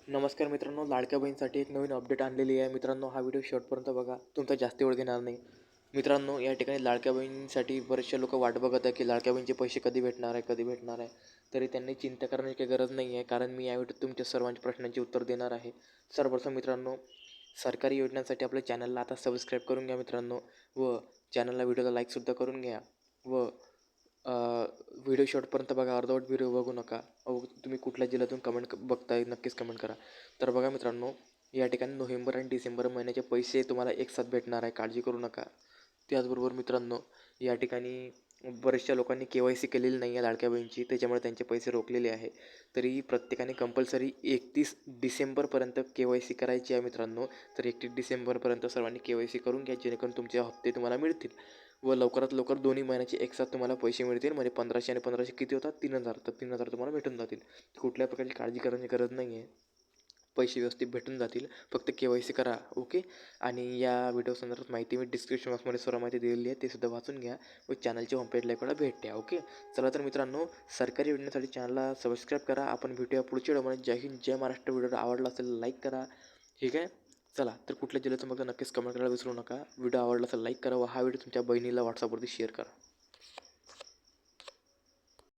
नमस्कार मित्रांनो, लाडक्या बहिणीसाठी एक नवीन अपडेट आणलेली आहे. मित्रांनो, हा व्हिडिओ शेवटपर्यंत बघा, तुमचा जास्त वेळ घेणार नाही. मित्रांनो, या ठिकाणी लाडक्या बहिणीसाठी बरेचसे लोक वाट बघत आहे की लाडक्या बहिणीचे पैसे कधी भेटणार आहे, कधी भेटणार आहे. तरी त्यांनी चिंता करण्याची काही गरज नाही आहे, कारण मी या व्हिडिओत तुमच्या सर्वांच्या प्रश्नांची उत्तर देणार आहे. सर्वप्रथम मित्रांनो, सरकारी योजनांसाठी आपल्या चॅनलला आता सबस्क्राईब करून घ्या मित्रांनो, व चॅनलला व्हिडिओला लाईकसुद्धा करून घ्या. व व्हिडिओ शेवटपर्यंत बघा, अर्धवट व्हिडिओ बघू नका. तुम्ही कुठल्या जिल्ह्यातून कमेंट बघताय नक्कीच कमेंट करा. तर बघा मित्रांनो, या ठिकाणी नोव्हेंबर आणि डिसेंबर महिन्याचे पैसे तुम्हाला एकसाथ भेटणार आहे, काळजी करू नका. त्याचबरोबर मित्रांनो, या ठिकाणी बऱ्याचशा लोकांनी KYC केलेली नाही आहे लाडक्या बहिणीची, त्याच्यामुळे त्यांचे पैसे रोखलेले आहे. तरी प्रत्येकाने कंपल्सरी 31 डिसेंबरपर्यंत KYC करायची आहे मित्रांनो. तर 31 डिसेंबरपर्यंत सर्वांनी KYC करून घ्या, जेणेकरून तुमचे हप्ते तुम्हाला मिळतील व लवकरात लवकर दोन्ही महिन्याचे एकसाथ तुम्हाला पैसे मिळतील. म्हणजे 1500 आणि 1500 किती होतात? 3000. तर 3000 तुम्हाला भेटून जातील. कुठल्याही प्रकारची काळजी करण्याची गरज नाही आहे, पैसे व्यवस्थित भेटून जातील. फक्त KYC करा, ओके. आणि या व्हिडिओ संदर्भात माहिती मी डिस्क्रिप्शन बॉक्समध्ये सर्व माहिती दिलेली आहे, ते सुद्धा वाचून घ्या व चॅनलच्या होमपेजला एक वेळा भेट द्या, ओके. चला तर मित्रांनो, सरकारी योजनेसाठी चॅनलला सबस्क्राईब करा. आपण भेटूया पुढच्या व्हिडिओमध्ये. जय हिंद, जय महाराष्ट्र. व्हिडिओ आवडला असेल लाईक करा, ठीक आहे. चला तर कुठल्या जिल्ह्याचं मग नक्कीच कमेंट करायला विसरू नका. व्हिडिओ आवडला असेल लाईक करा व हा व्हिडिओ तुमच्या बहिणीला व्हॉट्सअपवरती शेअर करा.